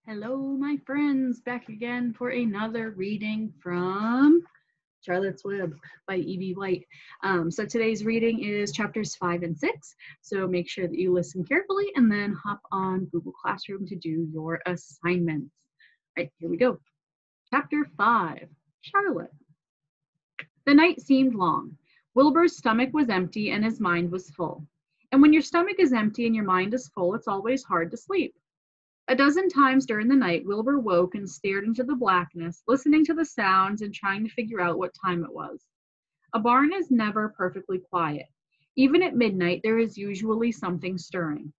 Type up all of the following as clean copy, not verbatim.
Hello, my friends, back again for another reading from Charlotte's Web by E.B. White. So today's reading is chapters 5 and 6. So make sure that you listen carefully and then hop on Google Classroom to do your assignments. All right, here we go. Chapter 5, Charlotte. The night seemed long. Wilbur's stomach was empty and his mind was full. And when your stomach is empty and your mind is full, it's always hard to sleep. A dozen times during the night, Wilbur woke and stared into the blackness, listening to the sounds and trying to figure out what time it was. A barn is never perfectly quiet. Even at midnight, there is usually something stirring.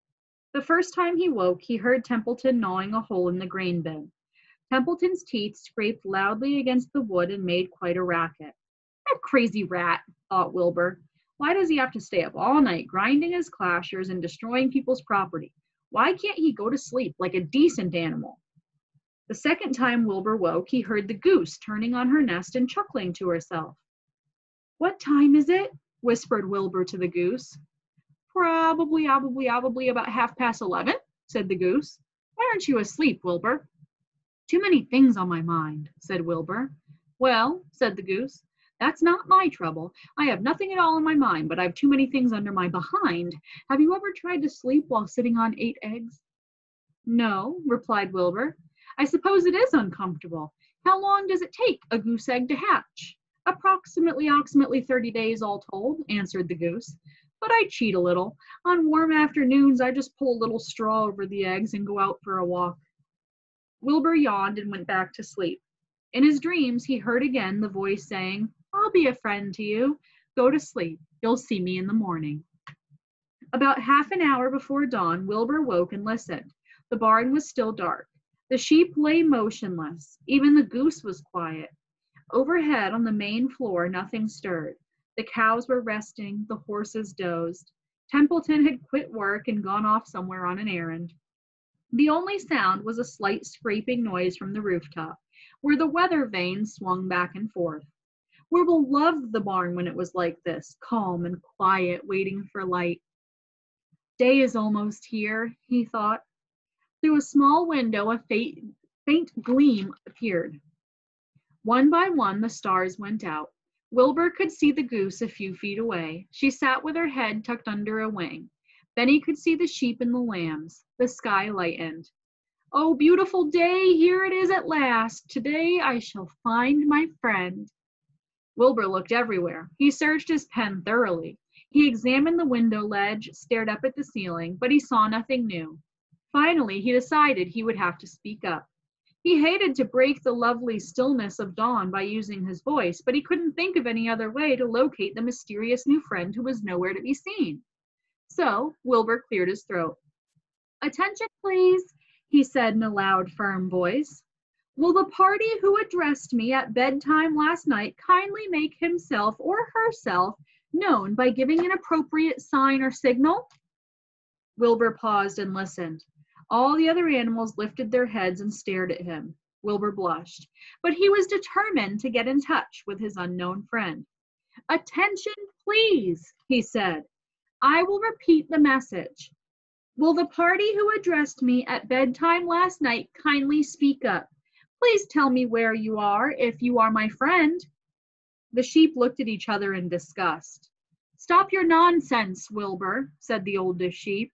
The first time he woke, he heard Templeton gnawing a hole in the grain bin. Templeton's teeth scraped loudly against the wood and made quite a racket. That crazy rat, thought Wilbur. Why does he have to stay up all night grinding his clashers and destroying people's property? Why can't he go to sleep like a decent animal? The second time Wilbur woke, he heard the goose turning on her nest and chuckling to herself. What time is it? Whispered Wilbur to the goose. Probably about 11:30, said the goose. Why aren't you asleep, Wilbur? Too many things on my mind, said Wilbur. Well, said the goose, that's not my trouble. I have nothing at all in my mind, but I've too many things under my behind. Have you ever tried to sleep while sitting on 8 eggs? No, replied Wilbur. I suppose it is uncomfortable. How long does it take a goose egg to hatch? Approximately 30 days all told, answered the goose. But I cheat a little. On warm afternoons, I just pull a little straw over the eggs and go out for a walk. Wilbur yawned and went back to sleep. In his dreams, he heard again the voice saying, I'll be a friend to you. Go to sleep. You'll see me in the morning. About half an hour before dawn, Wilbur woke and listened. The barn was still dark. The sheep lay motionless. Even the goose was quiet. Overhead on the main floor, nothing stirred. The cows were resting. The horses dozed. Templeton had quit work and gone off somewhere on an errand. The only sound was a slight scraping noise from the rooftop, where the weather vanes swung back and forth. Wilbur loved the barn when it was like this, calm and quiet, waiting for light. Day is almost here, he thought. Through a small window, a faint gleam appeared. One by one, the stars went out. Wilbur could see the goose a few feet away. She sat with her head tucked under a wing. Then he could see the sheep and the lambs. The sky lightened. Oh, beautiful day, here it is at last. Today I shall find my friend. Wilbur looked everywhere. He searched his pen thoroughly. He examined the window ledge, stared up at the ceiling, but he saw nothing new. Finally, he decided he would have to speak up. He hated to break the lovely stillness of dawn by using his voice, but he couldn't think of any other way to locate the mysterious new friend who was nowhere to be seen. So, Wilbur cleared his throat. Attention, please, he said in a loud, firm voice. Will the party who addressed me at bedtime last night kindly make himself or herself known by giving an appropriate sign or signal? Wilbur paused and listened. All the other animals lifted their heads and stared at him. Wilbur blushed, but he was determined to get in touch with his unknown friend. Attention, please, he said. I will repeat the message. Will the party who addressed me at bedtime last night kindly speak up? Please tell me where you are, if you are my friend. The sheep looked at each other in disgust. Stop your nonsense, Wilbur, said the oldest sheep.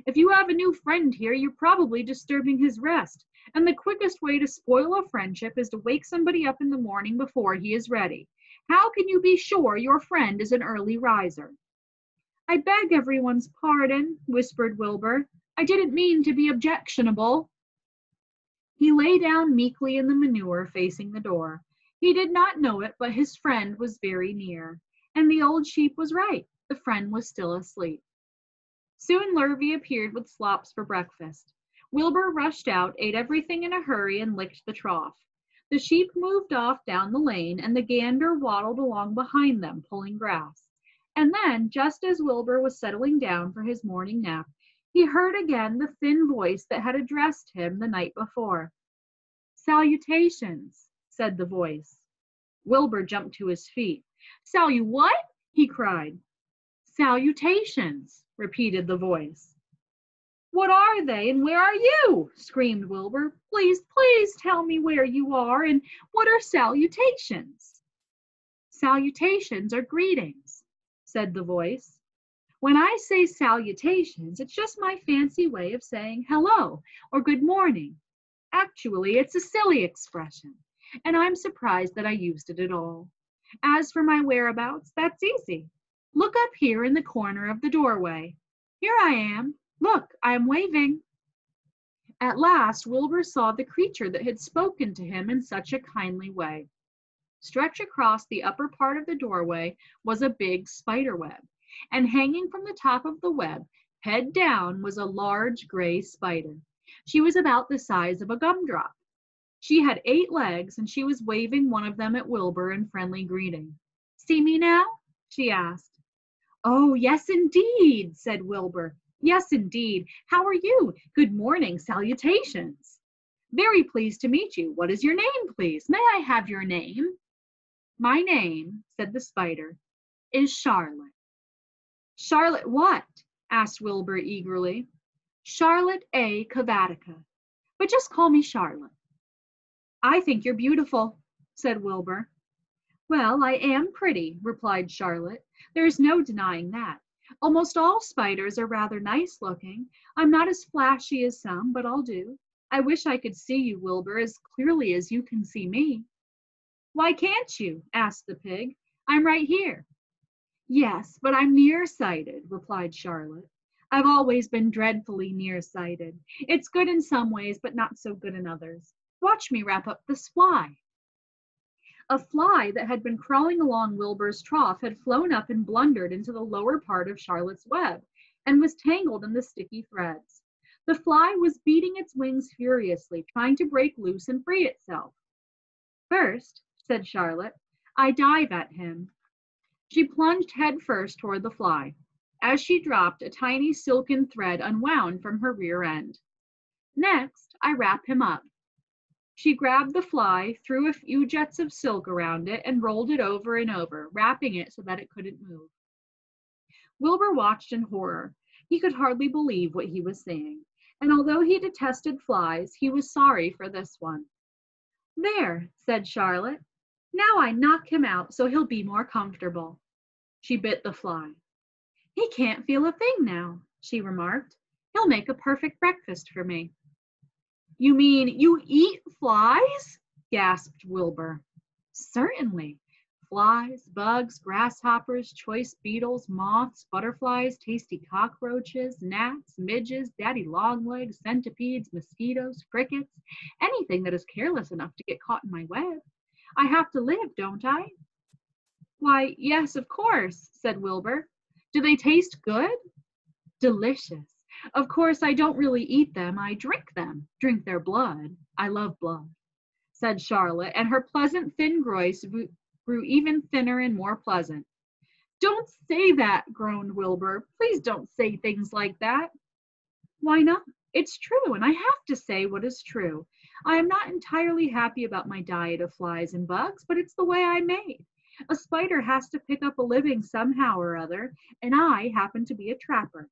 If you have a new friend here, you're probably disturbing his rest, and the quickest way to spoil a friendship is to wake somebody up in the morning before he is ready. How can you be sure your friend is an early riser? I beg everyone's pardon, whispered Wilbur. I didn't mean to be objectionable. He lay down meekly in the manure facing the door. He did not know it, but his friend was very near. And the old sheep was right. The friend was still asleep. Soon Lurvy appeared with slops for breakfast. Wilbur rushed out, ate everything in a hurry, and licked the trough. The sheep moved off down the lane, and the gander waddled along behind them, pulling grass. And then, just as Wilbur was settling down for his morning nap, he heard again the thin voice that had addressed him the night before. Salutations, said the voice. Wilbur jumped to his feet. What? He cried. Salutations, repeated the voice. What are they and where are you? Screamed Wilbur. Please, please tell me where you are and what are salutations? Salutations are greetings, said the voice. When I say salutations, it's just my fancy way of saying hello or good morning. Actually, it's a silly expression, and I'm surprised that I used it at all. As for my whereabouts, that's easy. Look up here in the corner of the doorway. Here I am. Look, I am waving. At last, Wilbur saw the creature that had spoken to him in such a kindly way. Stretched across the upper part of the doorway was a big spider web, and hanging from the top of the web, head down, was a large gray spider. She was about the size of a gumdrop. She had 8 legs, and she was waving one of them at Wilbur in friendly greeting. See me now? She asked. Oh, yes, indeed, said Wilbur. Yes, indeed. How are you? Good morning. Salutations. Very pleased to meet you. What is your name, please? May I have your name? My name, said the spider, is Charlotte. Charlotte what? Asked Wilbur eagerly. Charlotte A. Cavatica. But just call me Charlotte. I think you're beautiful, said Wilbur. Well, I am pretty, replied Charlotte. There's no denying that. Almost all spiders are rather nice looking. I'm not as flashy as some, but I'll do. I wish I could see you, Wilbur, as clearly as you can see me. Why can't you? Asked the pig. I'm right here. Yes, but I'm nearsighted, replied Charlotte. I've always been dreadfully nearsighted. It's good in some ways, but not so good in others. Watch me wrap up this fly. A fly that had been crawling along Wilbur's trough had flown up and blundered into the lower part of Charlotte's web and was tangled in the sticky threads. The fly was beating its wings furiously, trying to break loose and free itself. First, said Charlotte, I dive at him. She plunged headfirst toward the fly. As she dropped, a tiny silken thread unwound from her rear end. Next, I wrap him up. She grabbed the fly, threw a few jets of silk around it, and rolled it over and over, wrapping it so that it couldn't move. Wilbur watched in horror. He could hardly believe what he was seeing, and although he detested flies, he was sorry for this one. There, said Charlotte. Now I knock him out so he'll be more comfortable. She bit the fly. He can't feel a thing now, she remarked. He'll make a perfect breakfast for me. You mean you eat flies? Gasped Wilbur. Certainly. Flies, bugs, grasshoppers, choice beetles, moths, butterflies, tasty cockroaches, gnats, midges, daddy longlegs, centipedes, mosquitoes, crickets, anything that is careless enough to get caught in my web. I have to live, don't I? Why, yes, of course, said Wilbur. Do they taste good? Delicious. Of course, I don't really eat them. I drink them, drink their blood. I love blood, said Charlotte, and her pleasant thin voice grew even thinner and more pleasant. Don't say that, groaned Wilbur. Please don't say things like that. Why not? It's true, and I have to say what is true. I am not entirely happy about my diet of flies and bugs, but it's the way I'm made. A spider has to pick up a living somehow or other, and I happen to be a trapper.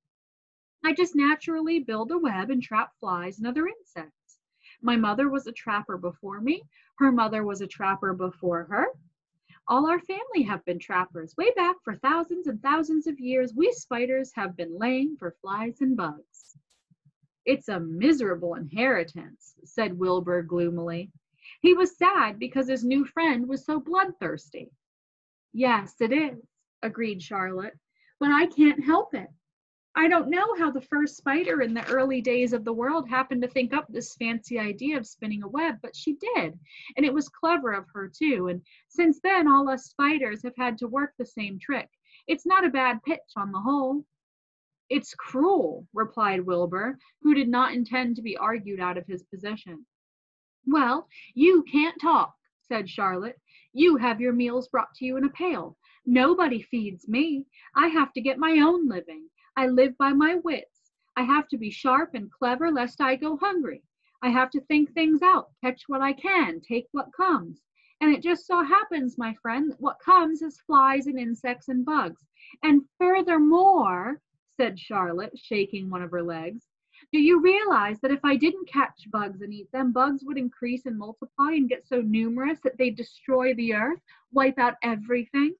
I just naturally build a web and trap flies and other insects. My mother was a trapper before me. Her mother was a trapper before her. All our family have been trappers. Way back for thousands and thousands of years, we spiders have been laying for flies and bugs. It's a miserable inheritance, said Wilbur gloomily. He was sad because his new friend was so bloodthirsty. Yes, it is, agreed Charlotte, but I can't help it. I don't know how the first spider in the early days of the world happened to think up this fancy idea of spinning a web, but she did, and it was clever of her too, and since then all us spiders have had to work the same trick. It's not a bad pitch on the whole. It's cruel, replied Wilbur, who did not intend to be argued out of his position. Well, you can't talk, said Charlotte. You have your meals brought to you in a pail. Nobody feeds me. I have to get my own living. I live by my wits. I have to be sharp and clever lest I go hungry. I have to think things out, catch what I can, take what comes. And it just so happens, my friend, that what comes is flies and insects and bugs. And furthermore, said Charlotte, shaking one of her legs, Do you realize that if I didn't catch bugs and eat them, bugs would increase and multiply and get so numerous that they'd destroy the earth, wipe out everything?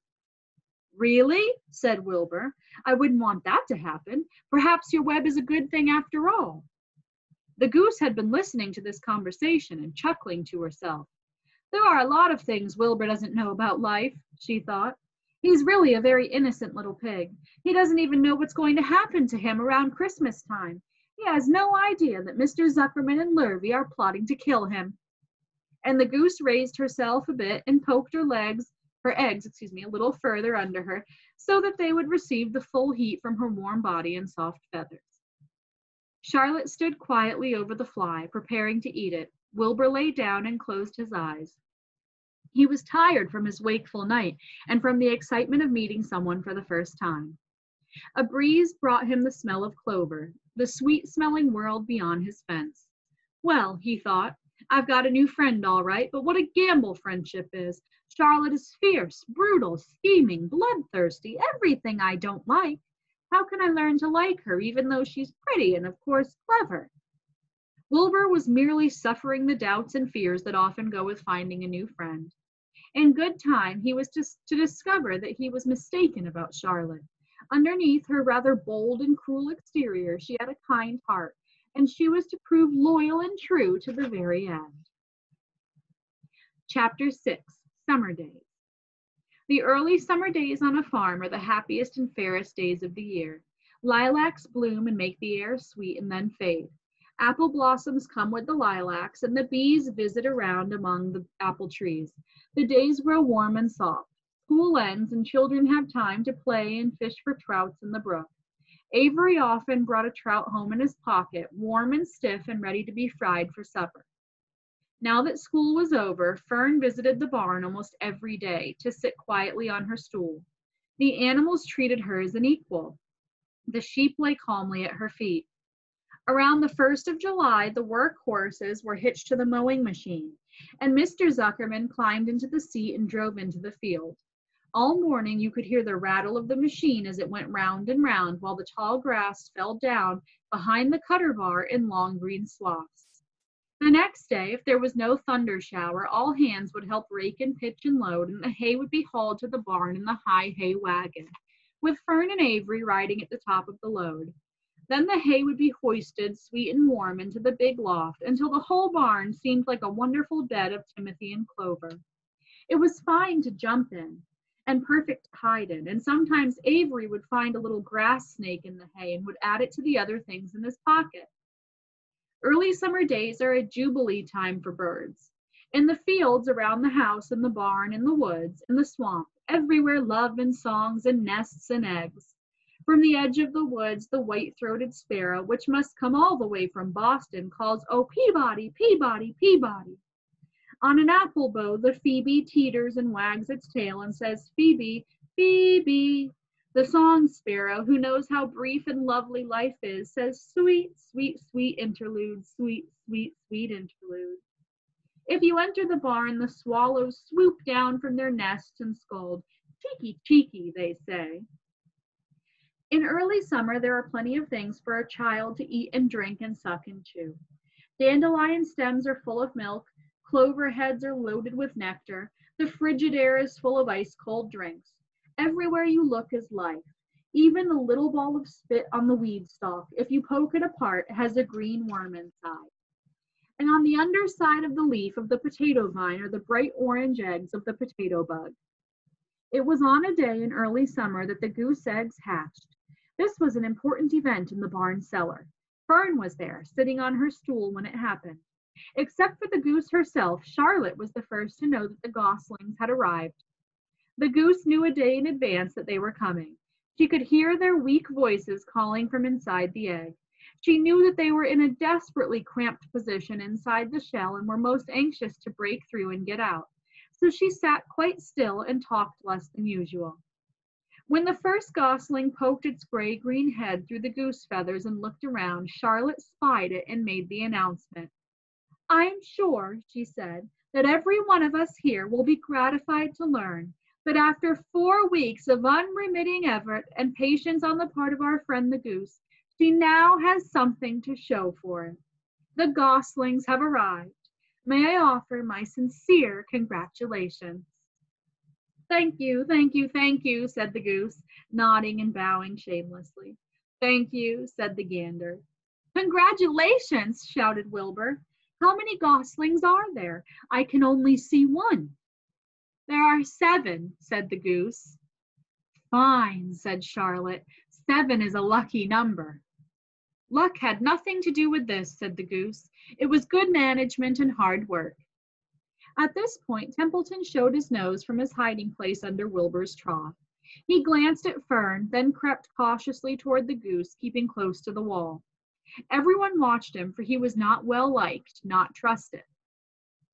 Really? Said Wilbur. I wouldn't want that to happen. Perhaps your web is a good thing after all. The goose had been listening to this conversation and chuckling to herself. There are a lot of things Wilbur doesn't know about life, she thought. He's really a very innocent little pig. He doesn't even know what's going to happen to him around Christmas time. He has no idea that Mr. Zuckerman and Lurvy are plotting to kill him. And the goose raised herself a bit and poked her eggs, a little further under her, so that they would receive the full heat from her warm body and soft feathers. Charlotte stood quietly over the fly, preparing to eat it. Wilbur lay down and closed his eyes. He was tired from his wakeful night and from the excitement of meeting someone for the first time. A breeze brought him the smell of clover, the sweet-smelling world beyond his fence. Well, he thought, I've got a new friend all right, but what a gamble friendship is. Charlotte is fierce, brutal, scheming, bloodthirsty, everything I don't like. How can I learn to like her, even though she's pretty and, of course, clever? Wilbur was merely suffering the doubts and fears that often go with finding a new friend. In good time, he was to discover that he was mistaken about Charlotte. Underneath her rather bold and cruel exterior, she had a kind heart, and she was to prove loyal and true to the very end. Chapter 6. Summer Days. The early summer days on a farm are the happiest and fairest days of the year. Lilacs bloom and make the air sweet and then fade. Apple blossoms come with the lilacs, and the bees visit around among the apple trees. The days grow warm and soft. School ends, and children have time to play and fish for trouts in the brook. Avery often brought a trout home in his pocket, warm and stiff and ready to be fried for supper. Now that school was over, Fern visited the barn almost every day to sit quietly on her stool. The animals treated her as an equal. The sheep lay calmly at her feet. Around the 1st of July, the work horses were hitched to the mowing machine, and Mr. Zuckerman climbed into the seat and drove into the field. All morning you could hear the rattle of the machine as it went round and round while the tall grass fell down behind the cutter bar in long green swaths. The next day, if there was no thunder shower, all hands would help rake and pitch and load, and the hay would be hauled to the barn in the high hay wagon, with Fern and Avery riding at the top of the load. Then the hay would be hoisted, sweet and warm, into the big loft, until the whole barn seemed like a wonderful bed of timothy and clover. It was fine to jump in, and perfect to hide in, and sometimes Avery would find a little grass snake in the hay and would add it to the other things in his pocket. Early summer days are a jubilee time for birds. In the fields, around the house, in the barn, in the woods, in the swamp, everywhere love and songs and nests and eggs. From the edge of the woods, the white-throated sparrow, which must come all the way from Boston, calls, "Oh, Peabody, Peabody, Peabody." On an apple bough, the phoebe teeters and wags its tail and says, "Phoebe, Phoebe." The song sparrow, who knows how brief and lovely life is, says, "Sweet, sweet, sweet interlude, sweet, sweet, sweet interlude." If you enter the barn, the swallows swoop down from their nests and scold. "Cheeky, cheeky," they say. In early summer, there are plenty of things for a child to eat and drink and suck and chew. Dandelion stems are full of milk, clover heads are loaded with nectar, the frigid air is full of ice-cold drinks. Everywhere you look is life. Even the little ball of spit on the weed stalk, if you poke it apart, has a green worm inside. And on the underside of the leaf of the potato vine are the bright orange eggs of the potato bug. It was on a day in early summer that the goose eggs hatched. This was an important event in the barn cellar. Fern was there, sitting on her stool when it happened. Except for the goose herself, Charlotte was the first to know that the goslings had arrived. The goose knew a day in advance that they were coming. She could hear their weak voices calling from inside the egg. She knew that they were in a desperately cramped position inside the shell and were most anxious to break through and get out. So she sat quite still and talked less than usual. When the first gosling poked its gray-green head through the goose feathers and looked around, Charlotte spied it and made the announcement. "I am sure," she said, "that every one of us here will be gratified to learn that after 4 weeks of unremitting effort and patience on the part of our friend the goose, She now has something to show for it. The goslings have arrived. May I offer my sincere congratulations? Thank you, thank you, thank you, said the goose, nodding and bowing shamelessly. Thank you, said the gander. Congratulations, shouted Wilbur. How many goslings are there? I can only see one. There are 7, said the goose. Fine, said Charlotte. 7 is a lucky number. Luck had nothing to do with this, said the goose. It was good management and hard work. At this point, Templeton showed his nose from his hiding place under Wilbur's trough. He glanced at Fern, then crept cautiously toward the goose, keeping close to the wall. Everyone watched him, for he was not well liked, not trusted.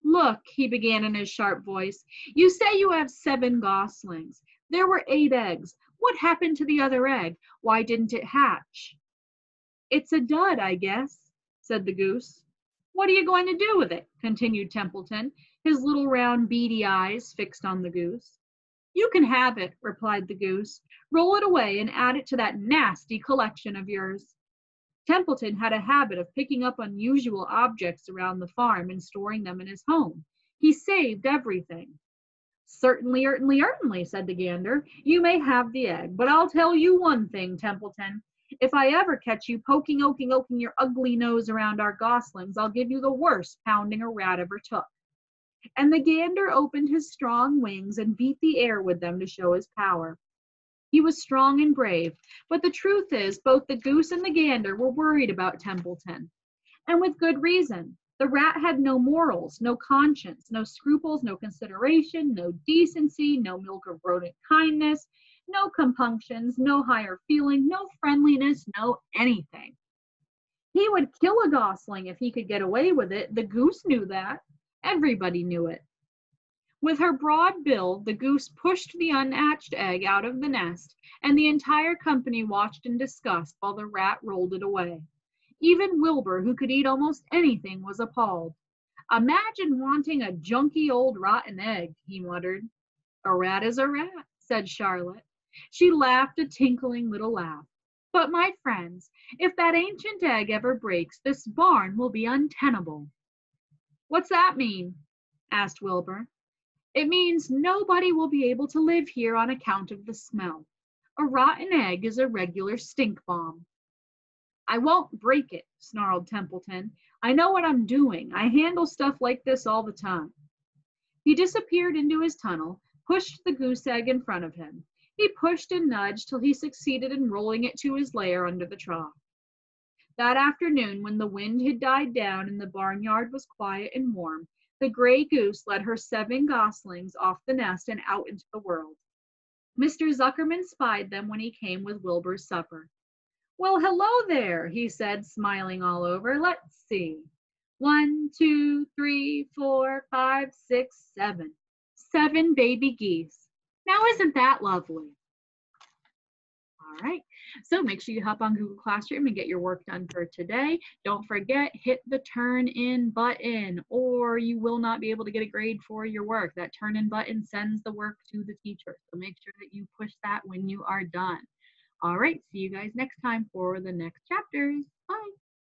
Look, he began in his sharp voice, you say you have 7 goslings. There were 8 eggs. What happened to the other egg? Why didn't it hatch? It's a dud, I guess, said the goose. What are you going to do with it? Continued Templeton, his little round beady eyes fixed on the goose. You can have it, replied the goose. Roll it away and add it to that nasty collection of yours. Templeton had a habit of picking up unusual objects around the farm and storing them in his home. He saved everything. Certainly, certainly, said the gander. You may have the egg, but I'll tell you one thing, Templeton. If I ever catch you poking your ugly nose around our goslings, I'll give you the worst pounding a rat ever took. And the gander opened his strong wings and beat the air with them to show his power. He was strong and brave, but the truth is both the goose and the gander were worried about Templeton. And with good reason. The rat had no morals, no conscience, no scruples, no consideration, no decency, no milk of rodent kindness, no compunctions, no higher feeling, no friendliness, no anything. He would kill a gosling if he could get away with it. The goose knew that. Everybody knew it. With her broad bill, the goose pushed the unhatched egg out of the nest, and the entire company watched in disgust while the rat rolled it away. Even Wilbur, who could eat almost anything, was appalled. Imagine wanting a junky old rotten egg, he muttered. A rat is a rat, said Charlotte. She laughed a tinkling little laugh. But my friends, if that ancient egg ever breaks, this barn will be untenable. What's that mean? Asked Wilbur. It means nobody will be able to live here on account of the smell. A rotten egg is a regular stink bomb. I won't break it, snarled Templeton. I know what I'm doing. I handle stuff like this all the time. He disappeared into his tunnel, pushed the goose egg in front of him. He pushed and nudged till he succeeded in rolling it to his lair under the trough. That afternoon, when the wind had died down and the barnyard was quiet and warm, the gray goose led her 7 goslings off the nest and out into the world. Mr. Zuckerman spied them when he came with Wilbur's supper. Well, hello there, he said, smiling all over. Let's see. 1, 2, 3, 4, 5, 6, 7. 7 baby geese. Now, isn't that lovely? All right, so make sure you hop on Google Classroom and get your work done for today. Don't forget, hit the turn in button or you will not be able to get a grade for your work. That turn in button sends the work to the teacher. So make sure that you push that when you are done. All right, see you guys next time for the next chapters. Bye.